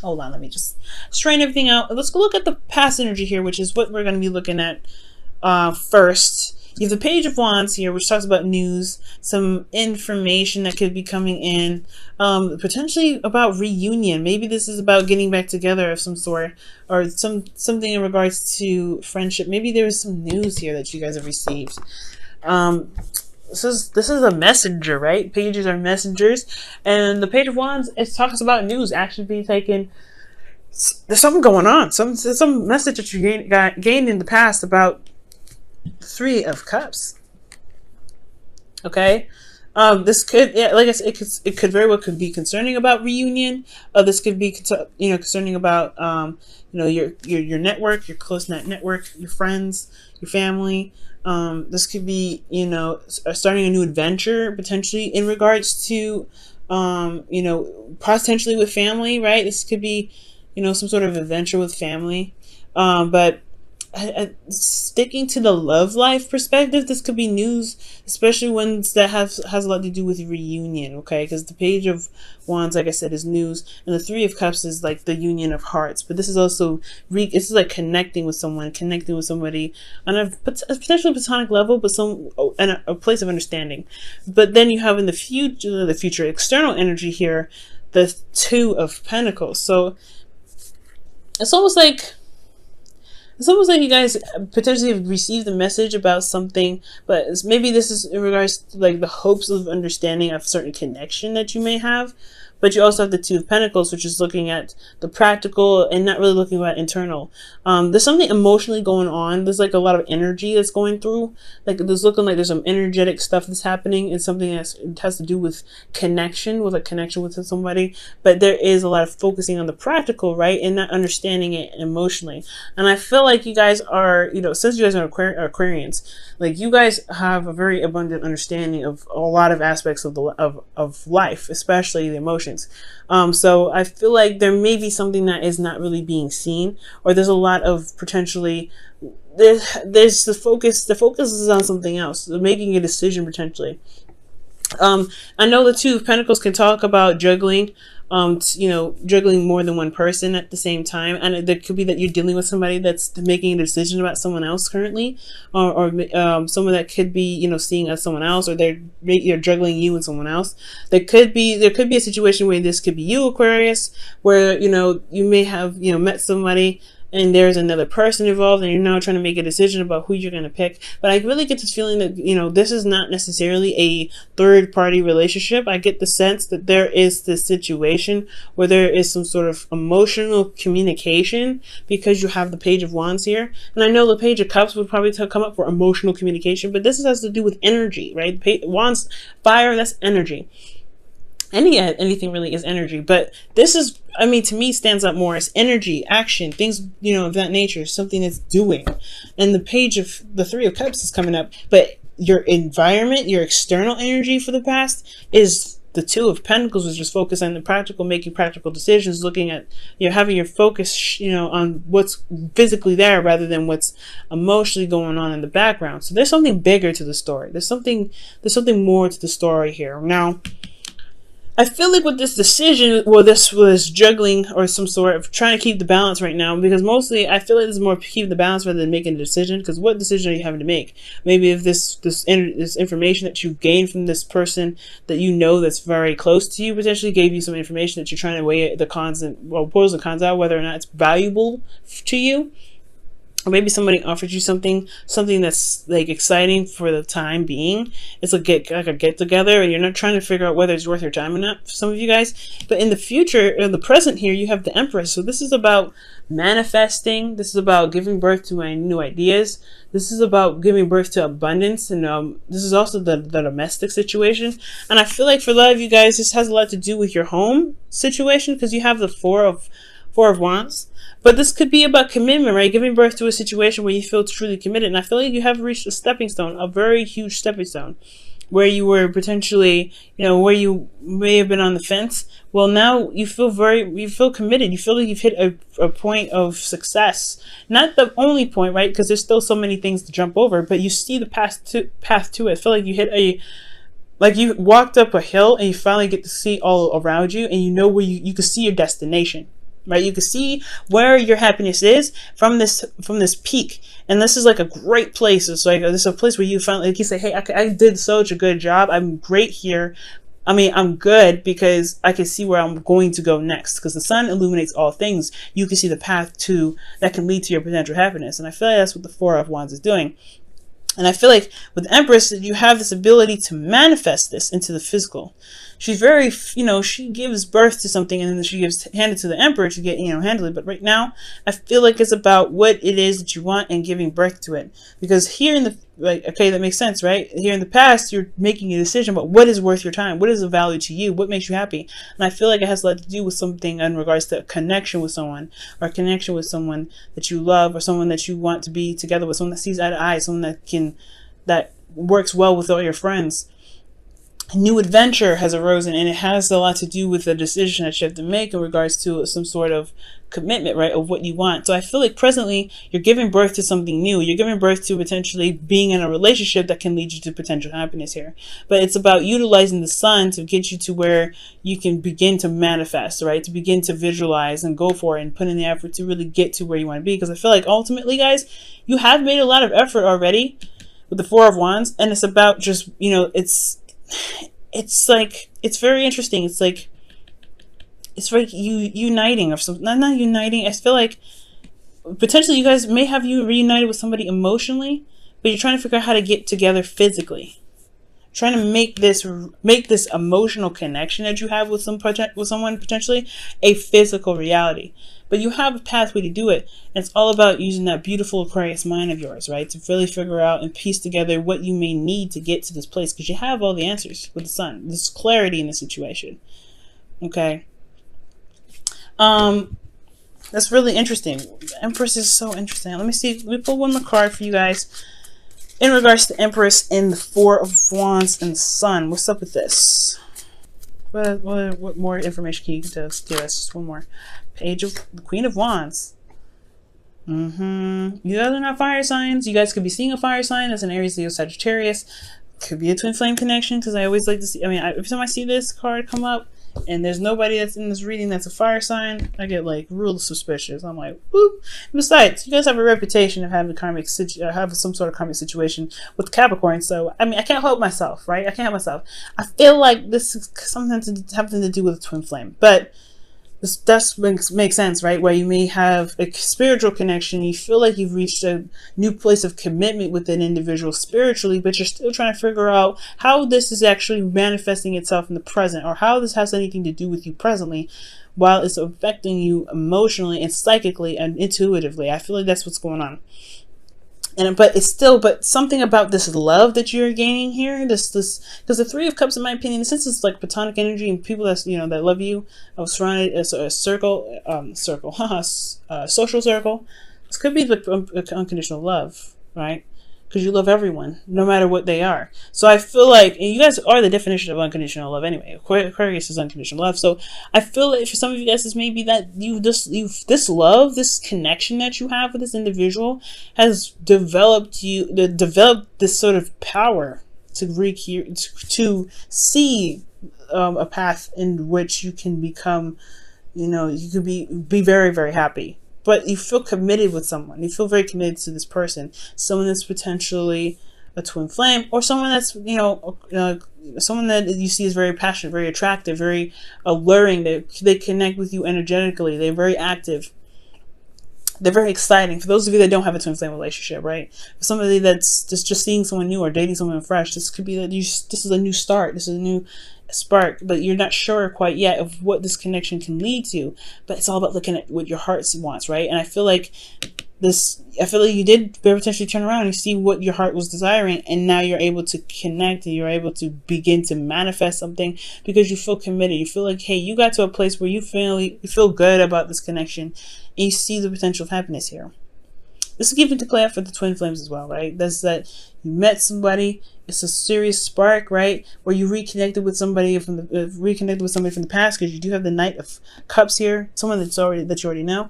Hold on, let me just strain everything out. Let's go look at the past energy here, which is what we're going to be looking at first. You have the Page of Wands here, which talks about news, some information that could be coming in, potentially about reunion. Maybe this is about getting back together of some sort, or something in regards to friendship. Maybe there's some news here that you guys have received. This is a messenger, right? Pages are messengers, and the Page of Wands, it talks about news actually being taken. There's something going on. Some message that you gained in the past about Three of Cups. Okay, this could, yeah, like I said, it could very well could be concerning about reunion. This could be concerning about your network, your close knit network, your friends, your family. This could be starting a new adventure potentially in regards to potentially with family, right? This could be some sort of adventure with family, but sticking to the love life perspective, this could be news, especially ones that has a lot to do with reunion. Okay, because the Page of Wands, like I said, is news, and the Three of Cups is like the union of hearts. But this is also this is like connecting with someone, connecting with somebody on a potentially platonic level, but in a place of understanding. But then you have in the future external energy here, the Two of Pentacles. So it's almost like you guys potentially have received a message about something, but maybe this is in regards to like the hopes of understanding of certain connection that you may have. But you also have the Two of Pentacles, which is looking at the practical and not really looking at internal. There's something emotionally going on. There's like a lot of energy that's going through. Like there's looking like there's some energetic stuff that's happening, and something that has to do with connection, with a connection with somebody. But there is a lot of focusing on the practical, right, and not understanding it emotionally. And I feel like you guys are, since you guys are Aquarians, like you guys have a very abundant understanding of a lot of aspects of life, especially the emotions. So I feel like there may be something that is not really being seen, or there's a lot of potentially there's the focus is on something else, making a decision potentially. I know the Two of Pentacles can talk about juggling, juggling more than one person at the same time. And it could be that you're dealing with somebody that's making a decision about someone else currently, or someone that could be, seeing as someone else, or you're juggling you and someone else. There could be a situation where this could be you, Aquarius, where, you may have, met somebody and there's another person involved, and you're now trying to make a decision about who you're going to pick. But I really get this feeling that, this is not necessarily a third party relationship. I get the sense that there is this situation where there is some sort of emotional communication, because you have the Page of Wands here. And I know the Page of Cups would probably come up for emotional communication, but this has to do with energy, right? Wands, fire, that's energy. Anything really is energy, but this is, to me, stands out more as energy, action, things, of that nature, something that's doing. And the Page of the Three of Cups is coming up, but your environment, your external energy for the past is the Two of Pentacles, which is focused on the practical, making practical decisions, looking at, having your focus, on what's physically there rather than what's emotionally going on in the background. So there's something bigger to the story. There's something more to the story here. Now, I feel like with this decision, this was juggling or some sort of trying to keep the balance right now, because mostly I feel like this is more keeping the balance rather than making a decision. Because what decision are you having to make? Maybe if this information that you gained from this person that that's very close to you potentially gave you some information that you're trying to weigh the cons and pros and cons out, whether or not it's valuable to you. Or maybe somebody offered you something that's like exciting for the time being. It's like a get together, and you're not trying to figure out whether it's worth your time or not for some of you guys. But in the future, in the present here, you have the Empress. So this is about manifesting. This is about giving birth to new ideas. This is about giving birth to abundance. And this is also the domestic situation. And I feel like for a lot of you guys, this has a lot to do with your home situation, because you have the Four of Wands. But this could be about commitment, right? Giving birth to a situation where you feel truly committed. And I feel like you have reached a stepping stone, a very huge stepping stone, where you were potentially, where you may have been on the fence. Well, now you feel committed. You feel like you've hit a point of success. Not the only point, right? Because there's still so many things to jump over, but you see the path to it. I feel like you hit you walked up a hill and you finally get to see all around you, and where you can see your destination. right? You can see where your happiness is from this peak. And this is like a great place. It's like, this is a place where you finally, like you say, hey, I did such a good job. I'm great here. I mean, I'm good because I can see where I'm going to go next, because the sun illuminates all things. You can see the path to that can lead to your potential happiness. And I feel like that's what the Four of Wands is doing. And I feel like with the Empress, you have this ability to manifest this into the physical. She's very, she gives birth to something and then she hand it to the Emperor to get, handle it. But right now, I feel like it's about what it is that you want and giving birth to it. Because here in the, okay, that makes sense, right? Here in the past, you're making a decision about what is worth your time, what is of value to you, what makes you happy. And I feel like it has a lot to do with something in regards to a connection with someone, or a connection with someone that you love, or someone that you want to be together with, someone that sees eye to eye, someone that works well with all your friends. A new adventure has arisen, and it has a lot to do with the decision that you have to make in regards to some sort of commitment, right, of what you want. So I feel like presently you're giving birth to something new. You're giving birth to potentially being in a relationship that can lead you to potential happiness here. But it's about utilizing the sun to get you to where you can begin to manifest, right, to begin to visualize and go for it and put in the effort to really get to where you want to be. Because I feel like ultimately, guys, you have made a lot of effort already with the Four of Wands, and it's about just, it's like, it's very interesting. It's like you uniting, or something. Not uniting. I feel like potentially you guys may have you reunited with somebody emotionally, but you're trying to figure out how to get together physically. Trying to make this emotional connection that you have with someone potentially a physical reality. But you have a pathway to do it. And it's all about using that beautiful Aquarius mind of yours, right? To really figure out and piece together what you may need to get to this place. Because you have all the answers with the sun. There's clarity in the situation. Okay. That's really interesting. Empress is so interesting. Let me pull one more card for you guys. In regards to Empress and the Four of Wands and the Sun. What's up with this? What more information can you give us? Just one more. Page of the Queen of Wands. You guys are not fire signs. You guys could be seeing a fire sign. That's an Aries, Leo, Sagittarius. Could be a twin flame connection, because I always like to see, every time I see this card come up and there's nobody that's in this reading that's a fire sign, I get like real suspicious. I'm like, whoop. Besides, you guys have a reputation of having some sort of karmic situation with Capricorn, so I can't help myself, right? I can't help myself. I feel like this is something to do with a twin flame, but this does make sense, right? Where you may have a spiritual connection, you feel like you've reached a new place of commitment with an individual spiritually, but you're still trying to figure out how this is actually manifesting itself in the present, or how this has anything to do with you presently, while it's affecting you emotionally and psychically and intuitively. I feel like that's what's going on. But something about this love that you're gaining here, because the Three of Cups, in my opinion, since it's like platonic energy and people that that love you, I was surrounded as a social circle. This could be the unconditional love, right? Because you love everyone, no matter what they are. So I feel like, and you guys are the definition of unconditional love anyway. Aquarius is unconditional love. So I feel like for some of you guys, this may be that this love, this connection that you have with this individual has developed this sort of power to see a path in which you can become, you could be very, very happy. But you feel committed with someone. You feel very committed to this person. Someone that's potentially a twin flame, or someone that's, someone that you see is very passionate, very attractive, very alluring. They connect with you energetically. They're very active. They're very exciting. For those of you that don't have a twin flame relationship, right? For somebody that's just seeing someone new or dating someone fresh, this could be that this is a new start. This is a new spark, but you're not sure quite yet of what this connection can lead to. But it's all about looking at what your heart wants, right? And I feel like you did potentially turn around and see what your heart was desiring, and now you're able to connect and you're able to begin to manifest something because you feel committed. You feel like, hey, you got to a place where you feel good about this connection and you see the potential of happiness here. This is given to play out for the twin flames as well, right? That's that you met somebody, it's a serious spark, right? Where you reconnected with somebody from the past, because you do have the Knight of Cups here, someone that you already know,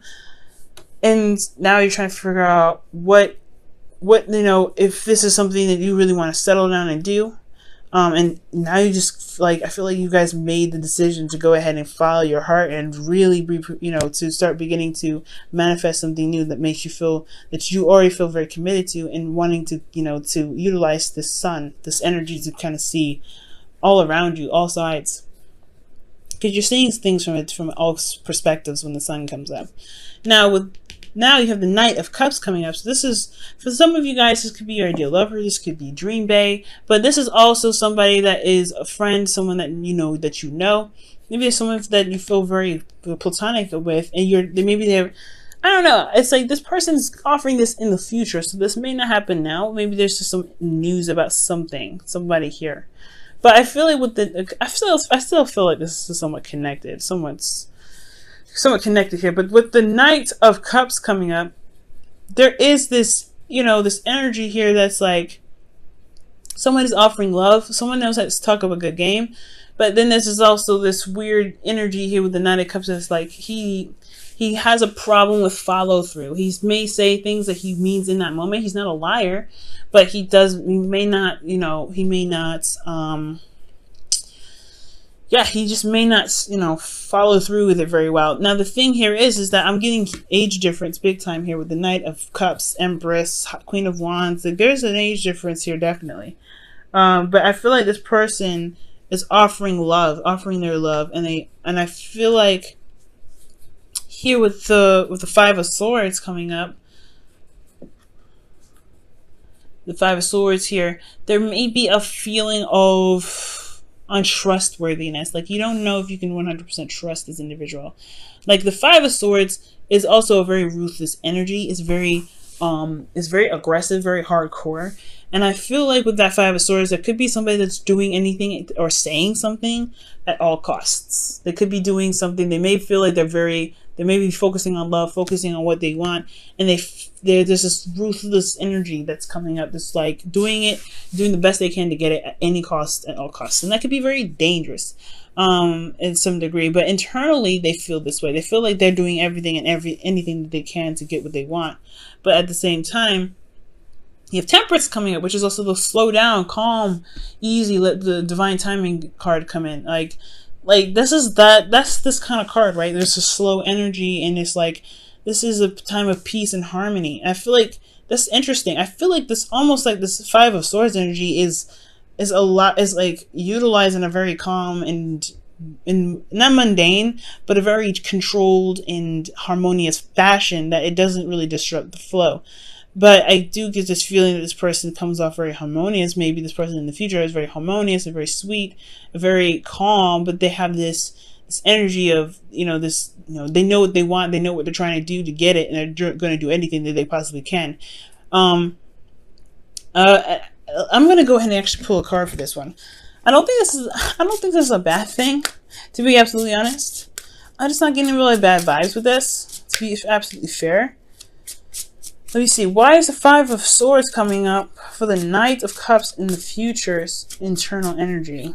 and now you're trying to figure out what if this is something that you really want to settle down and do. And now you just like, I feel like you guys made the decision to go ahead and follow your heart and really be, to start beginning to manifest something new that makes you feel that you already feel very committed to, and wanting to, to utilize this sun, this energy, to kind of see all around you, all sides. Because you're seeing things from all perspectives when the sun comes up. Now you have the Knight of Cups coming up. So this is, for some of you guys, this could be your ideal lover. This could be Dream Bae. But this is also somebody that is a friend, someone that you know. Maybe it's someone that you feel very platonic with, and they're, I don't know. It's like this person's offering this in the future. So this may not happen now. Maybe there's just some news about somebody here. But I feel like I still feel like this is somewhat connected. Somewhat connected here. But with the Knight of Cups coming up, there is this, this energy here that's like someone is offering love. Someone knows how to talk up a good game. But then there's also this weird energy here with the Knight of Cups that's like he has a problem with follow through. He may say things that he means in that moment. He's not a liar, but he may not he just may not, follow through with it very well. Now, the thing here is that I'm getting age difference big time here with the Knight of Cups, Empress, Queen of Wands. There's an age difference here, definitely. But I feel like this person is offering their love, and I feel like here with the Five of Swords coming up, the Five of Swords here, there may be a feeling of untrustworthiness. Like, you don't know if you can 100% trust this individual. Like, the Five of Swords is also a very ruthless energy. It's very aggressive, very hardcore. And I feel like with that Five of Swords, there could be somebody that's doing anything or saying something at all costs. They could be doing something. They may feel like they may be focusing on love, focusing on what they want, and there's this ruthless energy that's coming up. That's like doing the best they can to get it at any cost, at all costs, and that could be very dangerous, in some degree. But internally, they feel this way. They feel like they're doing everything and anything that they can to get what they want. But at the same time, you have Temperance coming up, which is also the slow down, calm, easy. Let the divine timing card come in, like that's this kind of card, right? There's a slow energy, and it's like this is a time of peace and harmony. I feel like that's interesting. I feel like this, almost like this Five of Swords energy is like utilized in a very calm and not mundane, but a very controlled and harmonious fashion, that it doesn't really disrupt the flow. But I do get this feeling that this person comes off very harmonious. Maybe this person in the future is very harmonious and very sweet, very calm, but they have this energy of, they know what they want, they know what they're trying to do to get it, and they're going to do anything that they possibly can. I'm going to go ahead and actually pull a card for this one. I don't think this is a bad thing, to be absolutely honest. I'm just not getting really bad vibes with this, to be absolutely fair. Let me see. Why is the Five of Swords coming up for the Knight of Cups in the future's internal energy?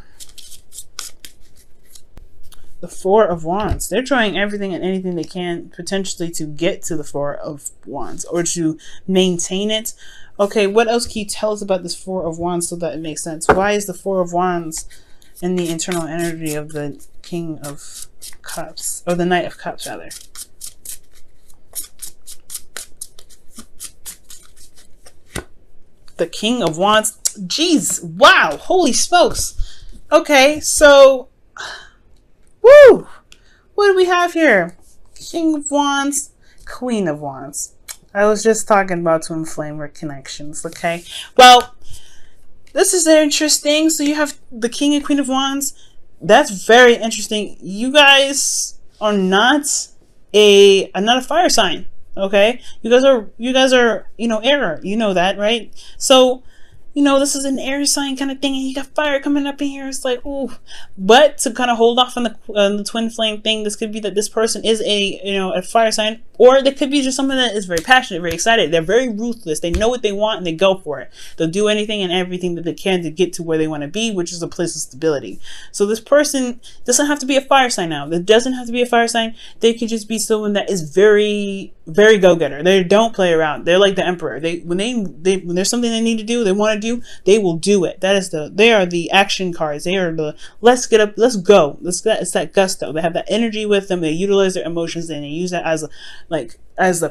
The Four of Wands. They're trying everything and anything they can potentially to get to the Four of Wands, or to maintain it. Okay, what else can you tell us about this Four of Wands so that it makes sense? Why is the Four of Wands in the internal energy of the King of Cups, or the Knight of Cups, rather? The King of Wands. Jeez, wow, holy smokes. Okay, so, woo, what do we have here? King of Wands, Queen of Wands. I was just talking about twin flame connections, okay? Well, this is interesting. So you have the King and Queen of Wands. That's very interesting. You guys are not a fire sign. Okay, you guys are air, that, right? So this is an air sign kind of thing, and you got fire coming up in here. It's like, ooh. But to kind of hold off on the twin flame thing, this could be that this person is a fire sign, or they could be just someone that is very passionate, very excited. They're very ruthless. They know what they want and they go for it. They'll do anything and everything that they can to get to where they want to be, which is a place of stability. So this person doesn't have to be a fire sign now. It doesn't have to be a fire sign. They could just be someone that is very, very go-getter. They don't play around. They're like the emperor. When there's something they need to do, they want to do, they will do it. They are the action cards. They are the let's get up, let's go. It's that gusto. They have that energy with them. They utilize their emotions and they use that as a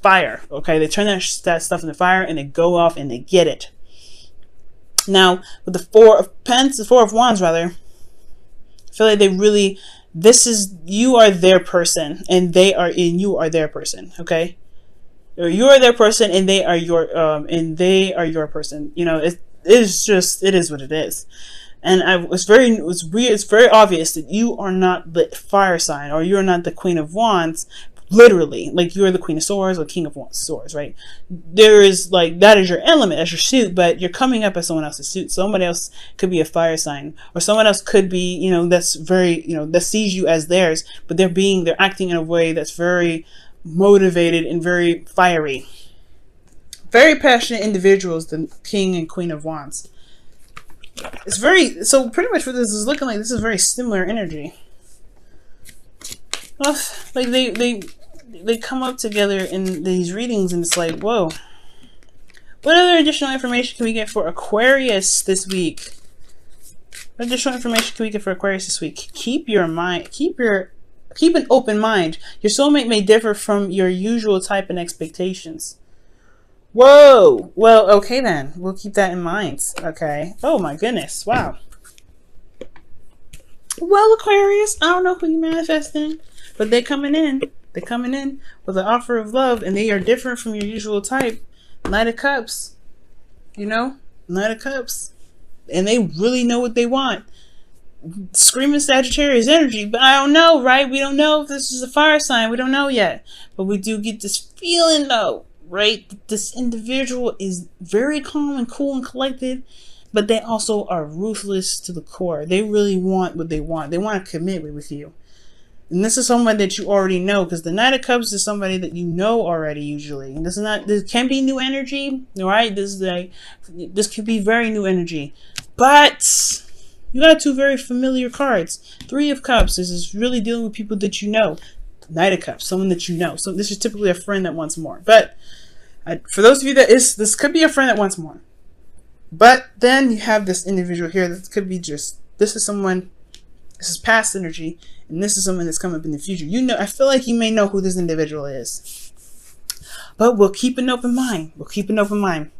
fire. Okay, they turn that stuff into fire and they go off and they get it. Now with the Four of Wands rather, I feel like they really, you are their person and you are their person. Okay, or you are their person and they are your person. You know, it is what it is. And it's very obvious that you are not the fire sign, or you're not the Queen of Wands. Literally, like you're the Queen of Swords or King of Swords, right? There is like, that is your element, that's your suit, but you're coming up as someone else's suit. Somebody else could be a fire sign, or someone else could be, you know, that's very, you know, that sees you as theirs, but they're acting in a way that's very motivated and very fiery. Very passionate individuals, the King and Queen of Wands. So pretty much what this is looking like, this is very similar energy. Well, like they come up together in these readings and it's like, whoa. What other additional information can we get for Aquarius this week? What additional information can we get for Aquarius this week? Keep an open mind. Your soulmate may differ from your usual type and expectations. Whoa. Well, okay then. We'll keep that in mind. Okay. Oh my goodness. Wow. Well, Aquarius, I don't know who you're manifesting, but they're coming in. They're coming in with an offer of love, and they are different from your usual type. Knight of Cups. You know? Knight of Cups. And they really know what they want. Screaming Sagittarius energy, but I don't know, right? We don't know if this is a fire sign. We don't know yet. But we do get this feeling, though, right? This individual is very calm and cool and collected, but they also are ruthless to the core. They really want what they want. They want to commit with you. And this is someone that you already know, because the Knight of Cups is somebody that you know already usually. And this can be new energy, right? This could be very new energy. But you got two very familiar cards. Three of Cups. This is really dealing with people that you know. Knight of Cups, someone that you know. So this is typically a friend that wants more. But for those of you this could be a friend that wants more. But then you have this individual here that could be this is past energy, and this is someone that's coming up in the future. You know, I feel like you may know who this individual is. But we'll keep an open mind. We'll keep an open mind.